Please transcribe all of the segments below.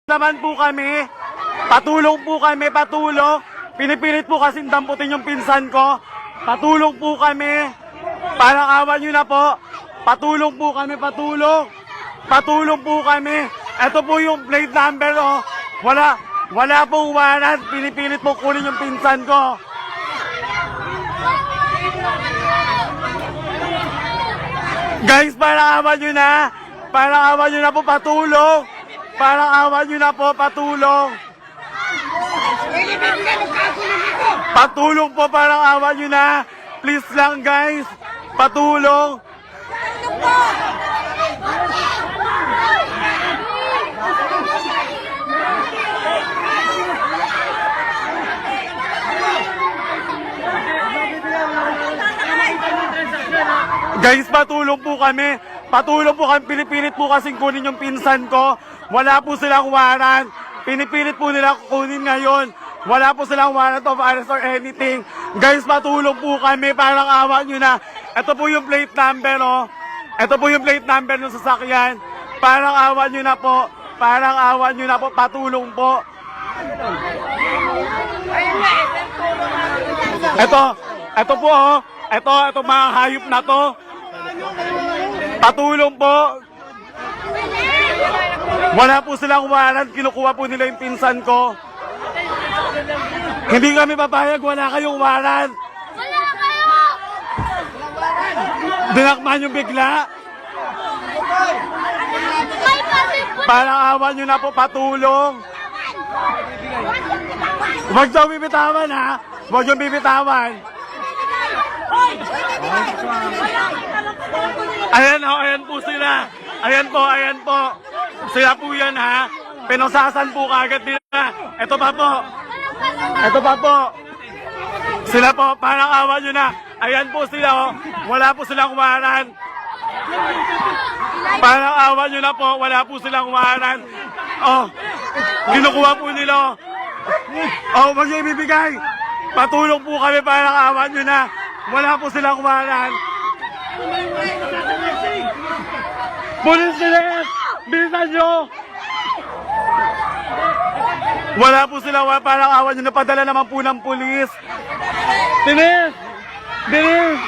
naman po kami. Patulong po kami, patulong. Pinipilit po kasing damputin yung pinsan ko. Patulong po kami. Parang awa nyo na po. Patulong po kami, patulong. Patulong po kami. Ito po yung plate number, oh. Wala pong warrant. Pinipilit po kunin yung pinsan ko. Guys, parang awa nyo na. Parang awa nyo na po, patulong. Parang awa nyo na po, patulong. Patulong po, parang awa nyo na. Please lang, guys. Patulong. Guys, patulong po kami. Patulong po kami. Pinipilit po kasing kunin yung pinsan ko. Wala po silang warrant. Pinipilit po nila kunin ngayon. Wala po silang warrant of arrest or anything. Guys, patulong po kami. Parang awa nyo na. Ito po yung plate number, oh. Ito po yung plate number ng sasakyan. Parang awa nyo na po. Parang awa nyo na po. Patulong po. Ito po, oh. Ito mga hayop na to. Patulong po. Wala po silang warrant. Kinukuha po nila yung pinsan ko. Hindi kami papayag. Wala kayong warrant. Wala kayo! Dinakman yung bigla. Parang awa nyo na po. Patulong. Huwag daw bibitawan, ha. Huwag yung bibitawan. Ayan o, ayan po sila. Ayan po. Sila po yan, ha. Pinosasan po kagad nila. Ito pa po. Sila po, parang awa nyo na. Ayan po sila, oh. Wala po silang warrant. Parang awa nyo na po. Wala po silang warrant. Oh, kinukuha po nila. Oh, wag niyo ibibigay. Patulong po kami, parang awa nyo na. Wala po silang warrant. Pulis nila! Bilisan nyo! Wala po silang warrant, parang awa nyo na. Padala naman po ng pulis. Bilis!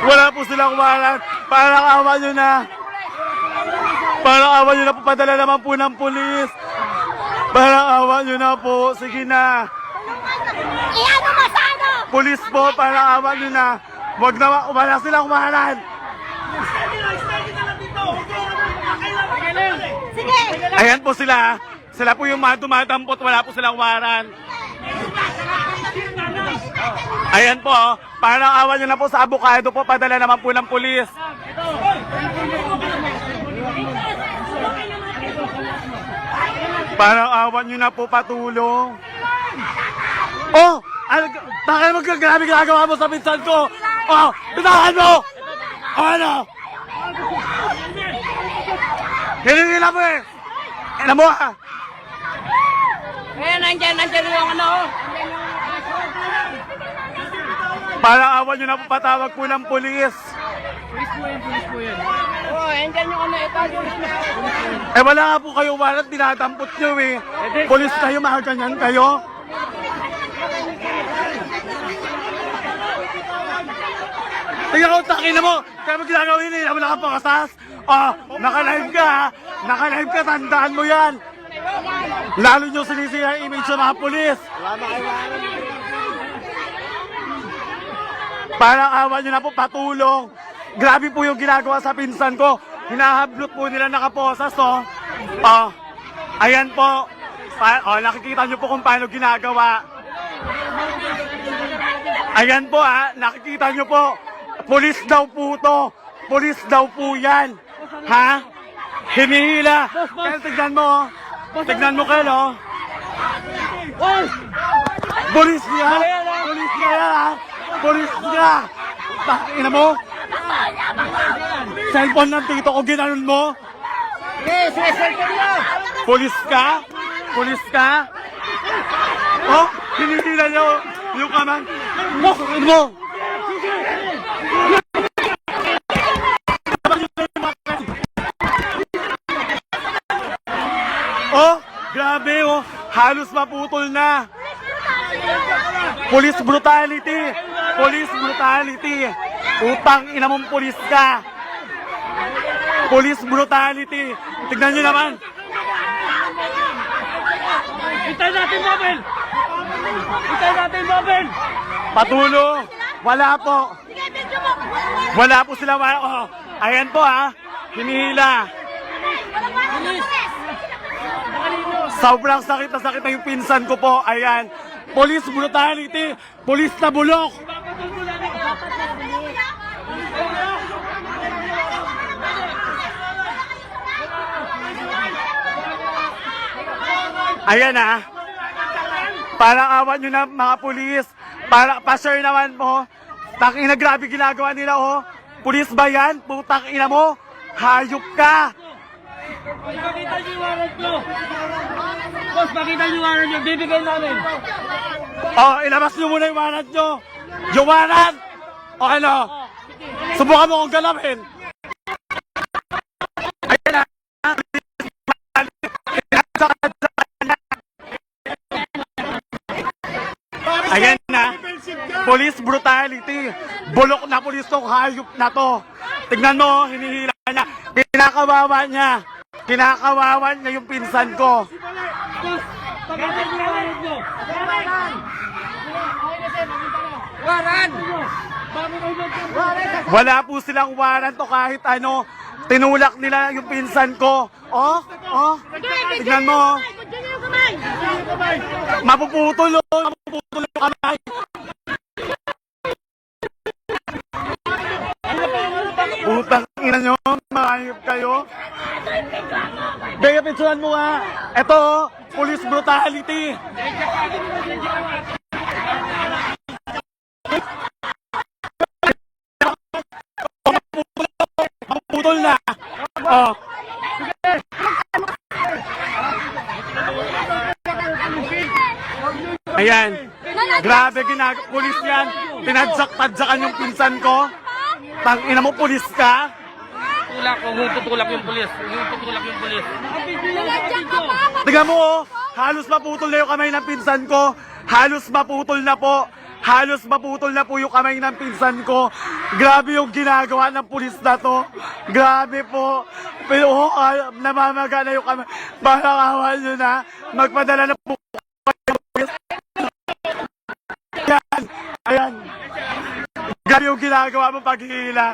Wala po silang warrant. Parang awa nyo na. Parang awa nyo na po. Padala naman po ng pulis. Parang awa nyo na po. Sige na. Iano mo sa ano? Pulis po, parang awa nyo na. Wala silang warrant. Sige! Ayan po sila. Sila po yung mga tumatampot. Wala po silang warrant. Ayan po, parang awa nyo na po sa abogado po. Padala naman po ng pulis. Parang awa nyo na po, patulong. Oh! Bakit magkagrabe ginagawa mo sa pinsan ko? Oh! Bitahan mo! Oh, ano? Hinihila mo eh! Ano mo ah? Eh, nandyan yung ano. Parang awa nyo na po, patawag po ng pulis. Pulis po yan. Oh, nandyan yung ano, ito. Eh wala nga po kayo warrant, dinadampot nyo eh. Pulis kayo, mga ganyan kayo. Tingnan ko, takin na mo. Kaya mo ginagawa yun eh, wala kang pakasas. Oh, naka-live ka ha. Naka-live ka, tandaan mo yan. Lalo nyo sinisira ang image sa mga pulis. Parang awa nyo na po, patulong. Grabe po yung ginagawa sa pinsan ko. Hinahablot po nila nakaposas, oh. Oh, ayan po. Nakikita nyo po kung paano ginagawa. Ayan po ha, nakikita nyo po. Pulis daw po to. Pulis daw po yan. Ha? Hinihila. Kaya tignan mo. Tignan mo kayo, no? Pulis niya. Pulis niya yan, ha? Pulis niya. Bakit mo? Cellphone ng tito ko, ginanon mo? Yes, cellphone niya. Pulis ka? Pulis ka? Oh, hinihila niyo yung kamang. Bakit mo? Oh, grabe oh. Halos maputol na. Police brutality. Police brutality. Utang ina mong pulis ka. Police brutality. Tignan nyo naman. Hintayin natin, Mabel! Hintayin natin, Mabel! Patulo. Wala po. Sige, video mo. Wala po sila. Oh, ayan po ha. Hinihila. Sobrang sakit na yung pinsan ko po. Ayan. Police brutality. Police na bulok. Ayan ha. Parang awan nyo na mga pulis. Para pa-share naman po. Tangina, grabe ginagawa nila oh. Pulis ba yan? Putang ina mo. Hayop ka. Pakita niyo yung warrant nyo! Boss, pakita niyo yung warrant nyo. Bibigay namin. Oh, ilabas nyo muna yung warrant nyo. Yung warrant. O ano? Subukan mo kong galawin. Ayan na. Ayan na. Police brutality. Bulok na pulis tong hayop na to. Tignan mo, hinihila niya. Kinakawawa niya. Kinakawawa niya yung pinsan ko. Boss, pakita niyo yung warrant nyo. Warrant! Wala po silang warrant o kahit ano. Tinulak nila yung pinsan ko. Oh, oh. Tignan mo. Video niyo yung kamay. Mapuputol oh. Mapuputol yung kamay. Putang ina nyo. Mahayop kayo. Bega, pinsuan mo nga. Ito oh. Police brutality. Mapuputol na. Oh. Ayan. Grabe ginagawa. Pulis yan. Tinadyak-tadyakan yung pinsan ko. Tangina mo, pulis ka. Tulak, huwag tutulak yung pulis. Huwag tutulak yung pulis. Nandiyan ka pa. Tingnan mo oh. Halos maputol na yung kamay ng pinsan ko. Halos maputol na po. Halos maputol na po yung kamay ng pinsan ko. Grabe yung ginagawa ng pulis na to. Grabe po. Pero namamaga na yung kamay. Parang awan nyo na. Magpadala na po kayo. Ayan. Ayan. Grabe yung ginagawa mo paghihila.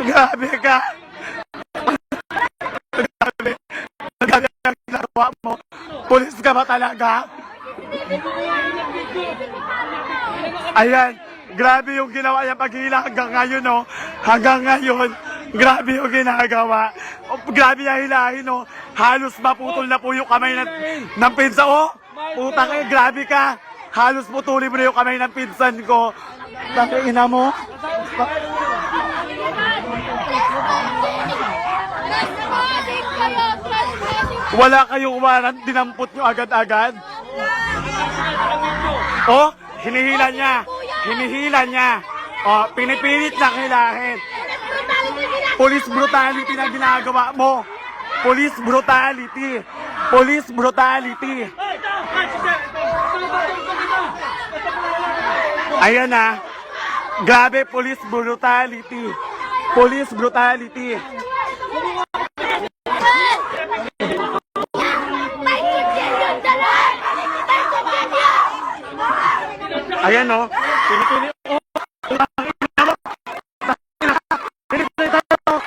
Grabe ka. Grabe. Grabe yung ginagawa mo. Pulis ka ba talaga? Ayan. Grabe yung ginawa niya paghihila hanggang ngayon, no? Hanggang ngayon. Grabe yung ginagawa. Oh, grabe niya hilahin, no? Halos maputol na po yung kamay ng pinsa. Oh, puta kayo, grabe ka. Halos putulin mo na yung kamay ng pinsan ko. Bakit ina mo? Wala kayong warrant, dinampot nyo agad-agad? Oh, hinihila niya. Hinihila niya. Oh, pinipilit na hilahin. Police brutality na ginagawa mo. Police brutality. Police brutality. Ayan na. Grabe, police brutality. Police brutality. Ayan o. Pinipili. Oh.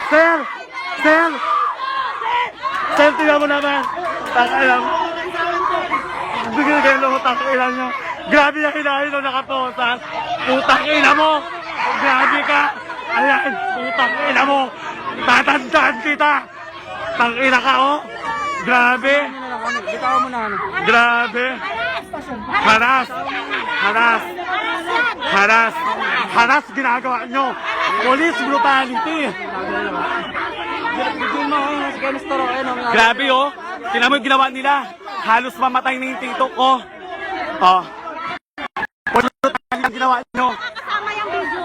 Sir! Sir! Sir, tingnan mo naman. Takalam. Bigyan kayo ng takalan nyo. Grabe yung hinahin nung nakaposas. Putang ina mo. Grabe ka. Ayan. Putang ina mo. Tatandaan kita. Tangina ka, oh. Grabe. Bitawan mo na ano. Grabe. Haras. Haras. Haras. Haras ginagawa nyo. Police brutality. Grabe, oh. Tingnan mo yung ginawa nila. Halos mamatay na yung tito ko. Oh. Police brutality ang ginawa nyo. Kasama yung video.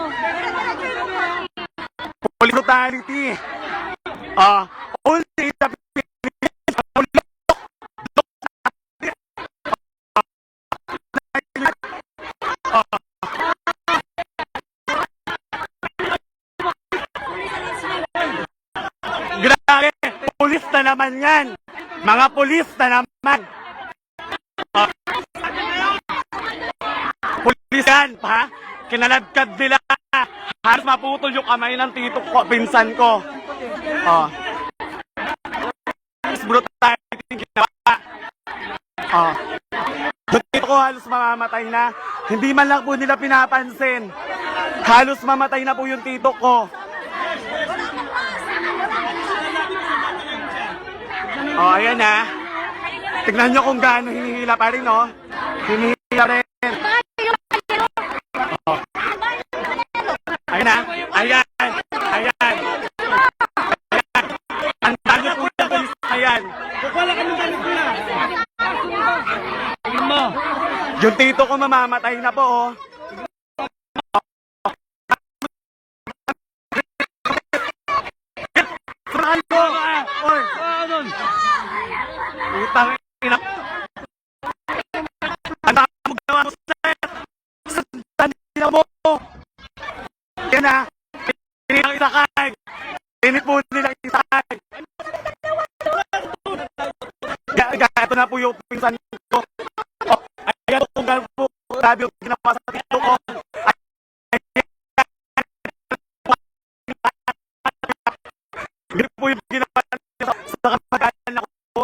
Police brutality. Oh. Only the na naman yan. Mga pulis na naman. Pulis yan, ha? Kinaladkad nila. Halos maputol yung kamay ng tito ko, pinsan ko. Oh. Brutality yung ginawa. Oh. Yung tito ko halos mamamatay na. Hindi man lang po nila pinapansin. Halos mamatay na po yung tito ko. Oh, ayan na. Tignan nyo kung gaano hinihila pa rin, no? Hinihila rin. Oh. Ayan na. Ayan. Ayan. Ayan. Ang dami po yung polis na yan. Wala kami ganun kuya. Tingin mo. Yung tito ko mamamatay na po, oh. Saan ko? Oy. Doon. Utang ina. Ang dami mo ginawa mo, sir. Sandali mo. Yan na. Pinilang isakay. Pinip po nilang isakay. Ito na po yung pinsan ko. Oh, ayan po kung gano'n po. Grabe yung ginawa sa tito ko. Grabe po yung ginawa sa kamag-anak ko.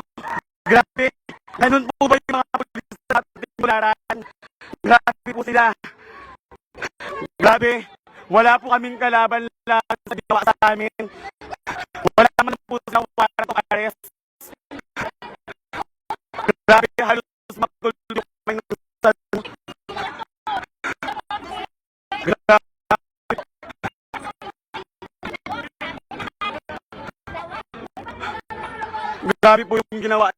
Grabe. Ganun po ba yung mga pulis sa titularan? Grabe po sila. Grabe. Wala po kaming kalaban lang sa ginawa sa amin. Wala naman po silang warrant of arrest. Grabe, halos magtulog kami ng grabe. Grabe po yung ginawa